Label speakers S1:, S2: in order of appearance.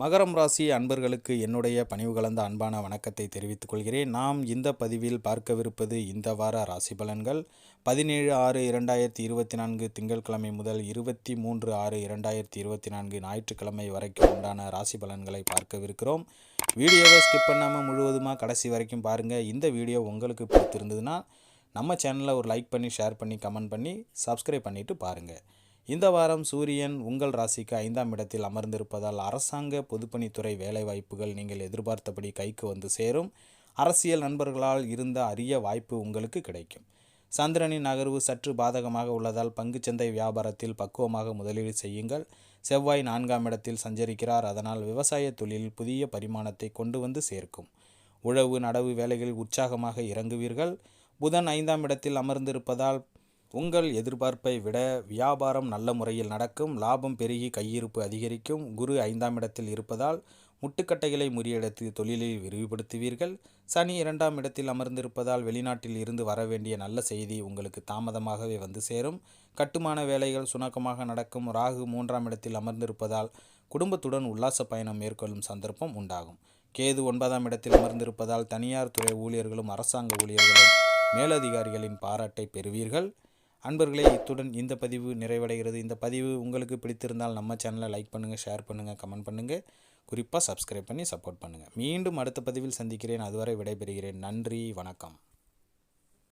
S1: மகரம் ராசி அன்பர்களுக்கு என்னுடைய பணிவு கலந்த அன்பான வணக்கத்தை தெரிவித்துக் கொள்கிறேன். நாம் இந்த பதிவில் பார்க்கவிருப்பது இந்த வார ராசி பலன்கள் 17/6/2024 திங்கட்கிழமை முதல் 23/6/2024 ஞாயிற்றுக்கிழமை வரைக்கும் உண்டான ராசி பலன்களை பார்க்கவிருக்கிறோம். வீடியோவை ஸ்கிப் பண்ணாமல் முழுவதுமாக கடைசி வரைக்கும் பாருங்கள். இந்த வீடியோ உங்களுக்கு பிடித்திருந்ததுன்னா நம்ம சேனலை ஒரு லைக் பண்ணி, ஷேர் பண்ணி, கமெண்ட் பண்ணி, சப்ஸ்கிரைப் பண்ணிவிட்டு பாருங்கள். இந்த வாரம் சூரியன் உங்கள் ராசிக்கு 5ஆம் இடத்தில் அமர்ந்திருப்பதால் அரசாங்க பொதுப்பணித்துறை வேலைவாய்ப்புகள் நீங்கள் எதிர்பார்த்தபடி கைக்கு வந்து சேரும். அரசியல் நண்பர்களால் இருந்த அரிய வாய்ப்பு உங்களுக்கு கிடைக்கும். சந்திரனின் நகர்வு சற்று பாதகமாக உள்ளதால் பங்குச்சந்தை வியாபாரத்தில் பக்குவமாக முதலீடு செய்யுங்கள். செவ்வாய் 4ஆம் இடத்தில் சஞ்சரிக்கிறார். அதனால் விவசாய தொழிலில் புதிய பரிமாணத்தை கொண்டு வந்து சேர்க்கும். உழவு நடவு வேலைகளில் உற்சாகமாக இறங்குவீர்கள். புதன் 5ஆம் இடத்தில் அமர்ந்திருப்பதால் உங்கள் எதிர்பார்ப்பை விட வியாபாரம் நல்ல முறையில் நடக்கும். லாபம் பெருகி கையிருப்பு அதிகரிக்கும். குரு 5ஆம் இடத்தில் இருப்பதால் முட்டுக்கட்டைகளை முறியடித்து தொழிலில் விரிவுபடுத்துவீர்கள். சனி 2ஆம் இடத்தில் அமர்ந்திருப்பதால் வெளிநாட்டில் இருந்து வர வேண்டிய நல்ல செய்தி உங்களுக்கு தாமதமாகவே வந்து சேரும். கட்டுமான வேலைகள் சுணக்கமாக நடக்கும். ராகு 3ஆம் இடத்தில் அமர்ந்திருப்பதால் குடும்பத்துடன் உல்லாச பயணம் மேற்கொள்ளும் சந்தர்ப்பம் உண்டாகும். கேது 9ஆம் இடத்தில் அமர்ந்திருப்பதால் தனியார் துறை ஊழியர்களும் அரசாங்க ஊழியர்களும் மேலதிகாரிகளின் பாராட்டை பெறுவீர்கள். அன்பர்களே, இத்துடன் இந்த பதிவு நிறைவடைகிறது. இந்த பதிவு உங்களுக்கு பிடித்திருந்தால் நம்ம சேனலை லைக் பண்ணுங்கள், ஷேர் பண்ணுங்கள், கமெண்ட் பண்ணுங்கள், குறிப்பாக சப்ஸ்கிரைப் பண்ணி சப்போர்ட் பண்ணுங்கள். மீண்டும் அடுத்த பதிவில் சந்திக்கிறேன். அதுவரை விடைபெறுகிறேன். நன்றி, வணக்கம்.